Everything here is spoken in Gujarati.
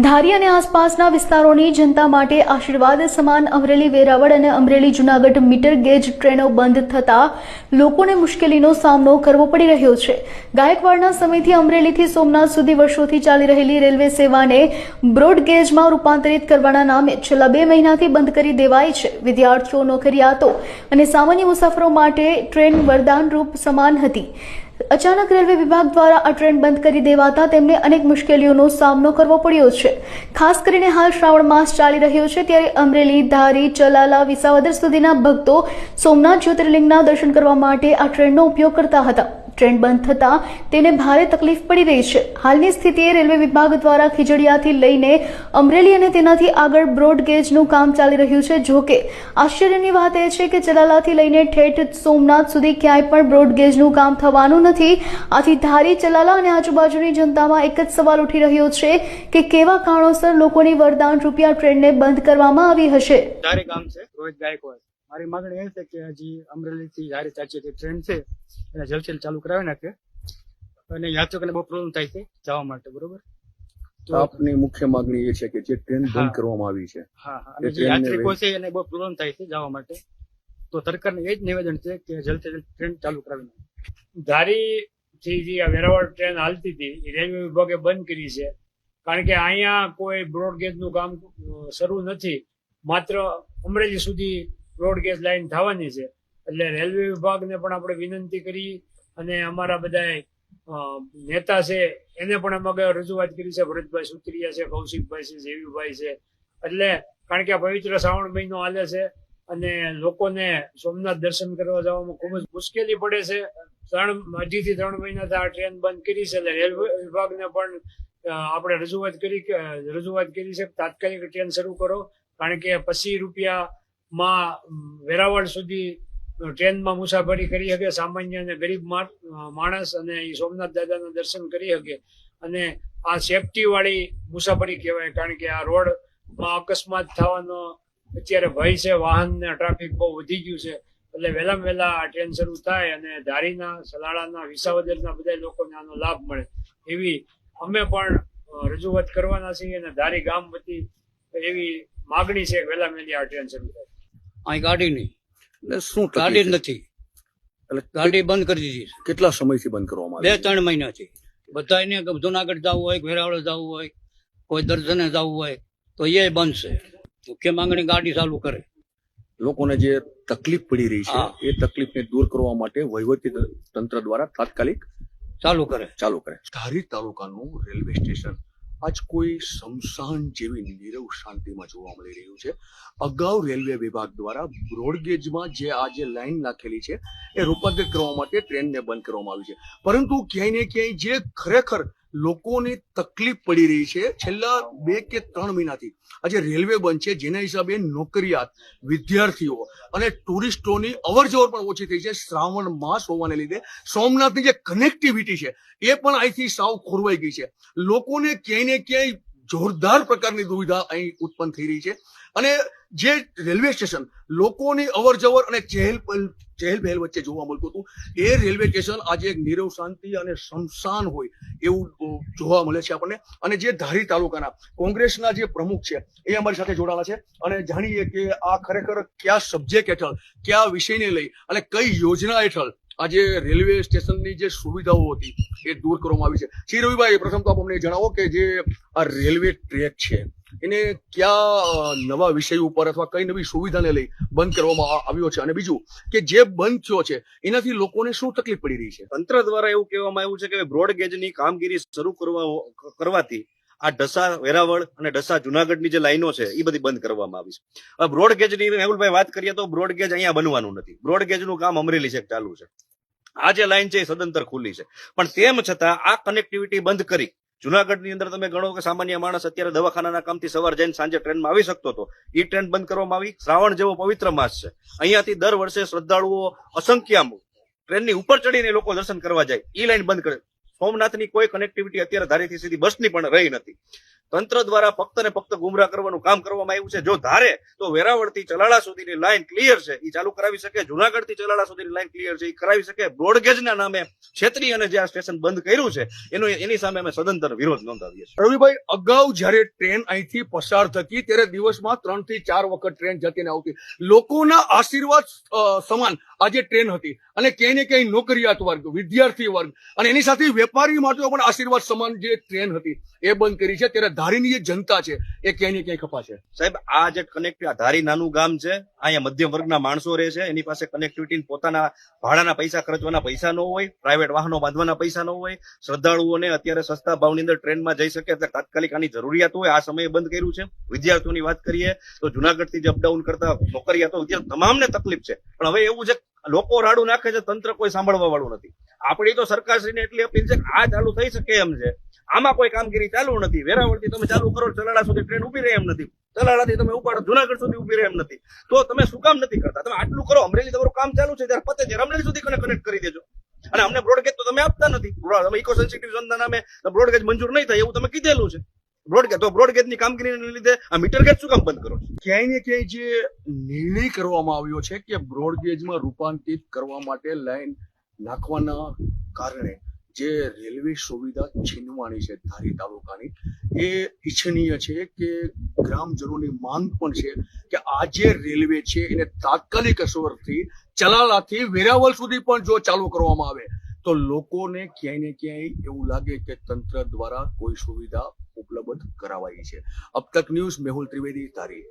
ધારી અને આસપાસના વિસ્તારોની જનતા માટે આશીર્વાદ સમાન અમરેલી વેરાવળ અને અમરેલી જૂનાગઢ મીટર ગેજ ટ્રેનો બંધ થતા લોકોને મુશ્કેલીનો સામનો કરવો પડી રહ્યો છે। ગાયકવાડના સમયથી અમરેલીથી સોમનાથ સુધી વર્ષોથી ચાલી રહેલી રેલવે સેવાને બ્રોડગેજમાં રૂપાંતરિત કરવાના નામે છેલ્લા 2 મહિનાથી બંધ કરી દેવાઈ છે। વિદ્યાર્થીઓ, નોકરિયાતો અને સામાન્ય મુસાફરો માટે ટ્રેન વરદાનરૂપ સમાન હતી। अचानक रेलवे विभाग द्वारा आ ट्रेन बंद कर देवाता तेमने अनेक मुश्केलीओनो सामनो करवो पड्यो छे। खास करीने हाल श्रावण मास चाली रह्यो छे त्यारे अमरेली, धारी, चलाला, विसावदर सुधीना भक्तो सोमनाथ ज्योतिर्लिंगना दर्शन करवा माटे आ ट्रेननो उपयोग करता हता। ट्रेन बंद थता तेने भारे तकलीफ पड़ी रही है। हालनी स्थितिए रेलवे विभाग द्वारा खीजड़ियाथी लईने अमरेली अने तेनाथी आगळ ब्रोडगेजनुं काम चाली रह्युं छे। जो के आश्चर्यनी वात ए छे के चलालाथी लईने ठेठ सोमनाथ सुधी क्यांय पण ब्रोडगेजनुं काम थवानुं નથી। આથી ધારી, ચલાલા અને આજુબાજુની જનતામાં એક જ સવાલ ઉઠી રહ્યો છે કે કેવા કારણોસર લોકોની વરદાન રૂપિયા ટ્રેનને બંધ કરવામાં આવી હશે। ધારી ગામ છે, રોહિત ગાયકવાડ। મારી માંગણી એ છે કે હજી અમરેલીથી ધારી ચાચી જે ટ્રેન છે એને જલ્દી ચાલુ કરાવી નાખે અને યાત્રિકોને બહુ પ્રોબ્લેમ થાય છે જવા માટે, બરોબર? તો આપની મુખ્ય માંગણી એ છે કે જે ટ્રેન બંધ કરવામાં આવી છે, અને જે યાત્રિકો છે એને બહુ પ્રોબ્લેમ થાય છે જવા માટે, તો સરકારને એ જ નિવેદન છે કે જલ્દી ટ્રેન ચાલુ કરાવી નાખે। ધારી થી જે વેરાવળ ટ્રેન હાલતી હતી રેલવે વિભાગે બંધ કરી છે, કારણ કે અહીંયા કોઈ બ્રોડગેજ નું કામ શરૂ નથી, માત્ર અમરેલી સુધી બ્રોડગેજ લાઈન થવાની છે। એટલે રેલવે વિભાગને પણ આપણે વિનંતી કરી અને અમારા બધા નેતા છે એને પણ અમે રજૂઆત કરી છે, ભરતભાઈ સુત્રિયા છે, કૌશિકભાઈ છે, જેવીભાઈ છે। એટલે કારણ કે આ પવિત્ર શ્રાવણ મહિનો હાલે છે અને લોકોને સોમનાથ દર્શન કરવા જવામાં ખૂબ જ મુશ્કેલી પડે છે। 2 થી 3 મહિનાથી આ ટ્રેન બંધ કરી છે, એટલે રેલવે વિભાગને પણ આપણે રજૂઆત કરી છે તાત્કાલિક ટ્રેન શરૂ કરો, કારણ કે 25 રૂપિયામાં વેરાવળ સુધી ટ્રેનમાં મુસાફરી કરી શકે સામાન્ય અને ગરીબ માણસ, અને એ સોમનાથ દાદાના દર્શન કરી શકે। અને આ સેફટી વાળી મુસાફરી કહેવાય, કારણ કે આ રોડમાં અકસ્માત થવાનો અત્યારે ભય છે, વાહન ને ટ્રાફિક બહુ વધી ગયું છે। એટલે વહેલામાં વહેલા આ ટ્રેન શરૂ થાય અને ધારીના, સલાળાના, વિસાવદરના બધા લોકોને આનો લાભ મળે એવી અમે પણ રજૂઆત કરવાના છીએ અને ધારી ગામ વતી એવી માગણી છે કે વહેલામાં વહેલી આ ટ્રેન શરૂ થાય। અહીં ગાડી નહીં, શું ગાડી નથી, ગાડી બંધ કરી દીધી। કેટલા સમયથી બંધ કરવામાં આવી? 2-3 મહિનાથી બધાને જુનાગઢ જવું હોય, વેરાવળ જવું હોય, કોઈ દર્શને જવું હોય તો એ બંધ છે। મુખ્ય માંગણી ગાડી ચાલુ કરે। લોકોને જે તકલીફ પડી રહી છે એ તકલીફને દૂર કરવા માટે વહીવટી તંત્ર દ્વારા તાત્કાલિક ચાલુ કરે। ધારી તાલુકાનું રેલવે સ્ટેશન આજ કોઈ શમશાન જેવી નીરવ શાંતિમાં જોવા મળી રહ્યું છે। અગાઉ રેલવે વિભાગ દ્વારા બ્રોડગેજમાં જે આ જે લાઈન નાખેલી છે એ રૂપાંતરિત કરવા માટે ટ્રેનને બંધ કરવામાં આવી છે, પરંતુ ક્યાંય ને ક્યાંય જે ખરેખર લોકોની તકલીફ પડી રહી છે છેલ્લા 2 કે 3 મહિનાથી આજે રેલવે બંધ છે, જેના હિસાબે નોકરિયાત, વિદ્યાર્થીઓ અને ટુરિસ્ટોની અવરજવર પણ ઓછી થઈ છે। શ્રાવણ માસ હોવાને લીધે સોમનાથની જે કનેક્ટિવિટી છે એ પણ અહીંથી સાવ ખોરવાઈ ગઈ છે। લોકોને ક્યાંય ને ક્યાંય જોરદાર પ્રકારની દુવિધા અહીં ઉત્પન્ન થઈ રહી છે અને જે રેલવે સ્ટેશન લોકોની અવરજવર અને ચહેલપહેલ વચ્ચે જોવા મળતું હતું એ રેલવે સ્ટેશન આજે એક નીરવ શાંતિ અને શમશાન હોય એવું જોવા મળે છે આપણને। અને જે ધારી તાલુકાના કોંગ્રેસના જે પ્રમુખ છે એ અમારી સાથે જોડાણા છે અને જાણીએ કે આ ખરેખર કયા સબ્જેક્ટ હેઠળ, કયા વિષયને લઈ અને કઈ યોજના હેઠળ આજે રેલવે સ્ટેશનની જે સુવિધાઓ હતી એ દૂર કરવામાં આવી છે। શ્રી રવિભાઈ, પ્રથમ તો આપ અમને જણાવો કે જે આ રેલવે ટ્રેક છે એને કયા નવા વિષય ઉપર અથવા કઈ નવી સુવિધાને લઈ બંધ કરવામાં આવ્યો છે, અને બીજું કે જે બંધ થયો છે એનાથી લોકોને શું તકલીફ પડી રહી છે? તંત્ર દ્વારા એવું કહેવામાં આવ્યું છે કે બ્રોડગેજની કામગીરી શરૂ કરવાથી આ ઢસા વેરાવળ અને ઢસા જુનાગઢની જે લાઈનો છે એ બધી બંધ કરવામાં આવી છે। બ્રોડગેજની મેહુલભાઈ વાત કરીએ તો બ્રોડગેજ અહીંયા બનવાનું નથી, બ્રોડગેજનું કામ અમરેલી છે ચાલુ છે। આ જે લાઈન છે એ સદંતર ખુલ્લી છે, પણ તેમ છતાં આ કનેક્ટિવિટી બંધ કરી જુનાગઢની અંદર તમે ગણો કે સામાન્ય માણસ અત્યારે દવાખાનાના કામથી સવાર જઈને સાંજે ટ્રેનમાં આવી શકતો હતો, એ ટ્રેન બંધ કરવામાં આવી। શ્રાવણ જેવો પવિત્ર માસ છે, અહીંયાથી દર વર્ષે શ્રદ્ધાળુઓ અસંખ્ય ટ્રેનની ઉપર ચડીને લોકો દર્શન કરવા જાય, એ લાઈન બંધ કરે। સોમનાથની કોઈ કનેક્ટિવિટી અત્યારે ધારીથી સીધી બસની પણ રહી નથી। તંત્ર દ્વારા ફક્ત ને ફક્ત ગુમરાહ કરવાનું કામ કરવામાં આવ્યું છે. જો ધારે તો વેરાવળથી ચલાળા સુધીની લાઈન ક્લિયર છે એ ચાલુ કરાવી શકે, જુનાગઢથી ચલાળા સુધીની લાઈન ક્લિયર છે એ કરાવી શકે. બ્રોડગેજના નામે છેતરી અને જે આ સ્ટેશન બંધ કર્યું છે એની સામે અમે સદંતર વિરોધ નોંધાવીએ છીએ. રવિભાઈ, અગાઉ જયારે ટ્રેન અહીંથી પસાર થતી ત્યારે દિવસમાં 3 થી 4 વખત ટ્રેન જતી ને આવતી. લોકોના આશીર્વાદ સમાન આજે ટ્રેન હતી અને ક્યાંય ને ક્યાંય નોકરિયાત વર્ગ, વિદ્યાર્થી વર્ગ અને એની સાથે વેપારી માટે પણ આશીર્વાદ સમાન જે ટ્રેન હતી એ બંધ કરી છે. ત્યારે ધારીની જે જનતા છે એ ક્યાંય ને ક્યાંય ખપાશે. સાહેબ, આ જે કનેક્ટિવિટી, ધારી નાનું ગામ છે, અહીંયા મધ્યમ વર્ગના માણસો રહે છે, એની પાસે કનેક્ટિવિટી પોતાના ભાડાના પૈસા ખર્ચવાના પૈસા ન હોય, પ્રાઇવેટ વાહનો બાંધવાના પૈસા ન હોય, શ્રદ્ધાળુઓને અત્યારે સસ્તા ભાવની અંદર ટ્રેનમાં જઈ શકે એટલે તાત્કાલિક આની જરૂરિયાત હોય, આ સમયે બંધ કર્યું છે. વિદ્યાર્થીઓની વાત કરીએ તો જુનાગઢથી જે અપડાઉન કરતા નોકરિયાતો તમામને તકલીફ છે, પણ હવે એવું છે લોકો રાડું નાખે છે, તંત્ર કોઈ સાંભળવા વાળું નથી. આપણી તો સરકારશ્રીને એટલી અપીલ છે કે આ ચાલુ થઈ શકે એમ છે, આમાં કોઈ કામગીરી ચાલુ નથી. વેરાવળથી તમે ચાલુ કરો, ચલાળા સુધી ટ્રેન ઉભી રહે એમ નથી, ચલાળાથી તમે ઉપાડો જુનાગઢ સુધી ઉભી રહે એમ નથી. તો તમે શું કામ નથી કરતા? તમે આટલું કરો, અમરેલી તમારું કામ ચાલુ છે, ત્યારે પતે ત્યારે અમરેલી સુધી કનેક્ટ કરી દેજો. અને અમને બ્રોડગેજ તો તમે આપતા નથી. તમે ઇકો સેન્સિટિવ ઝોનના નામે બ્રોડગેજ મંજૂર નહીં થાય એવું તમે કીધેલું છે. બ્રોડગેજની કામગીરીને લીધે આ મીટર ગેજ શું કામ બંધ કરો છો? ક્યાંય ને ક્યાંય જે નિર્ણય કરવામાં આવ્યો છે કે બ્રોડગેજમાં રૂપાંતરિત કરવા માટે લાઈન નાખવાના કારણે જે રેલવે સુવિધા છીનવાની છે ધારી તાલુકાની, એ ઈચ્છનીય છે કે ગ્રામજનોની માંગ પણ છે કે આ જે રેલવે છે એને તાત્કાલિક અસરથી ચલાલાથી વેરાવળ સુધી પણ જો ચાલુ કરવામાં આવે તો લોકોને ક્યાંય ને ક્યાંય એવું લાગે કે તંત્ર દ્વારા કોઈ સુવિધા ઉપલબ્ધ કરાવાઈ છે. અબ તક ન્યૂઝ, મેહુલ ત્રિવેદી, ધારી.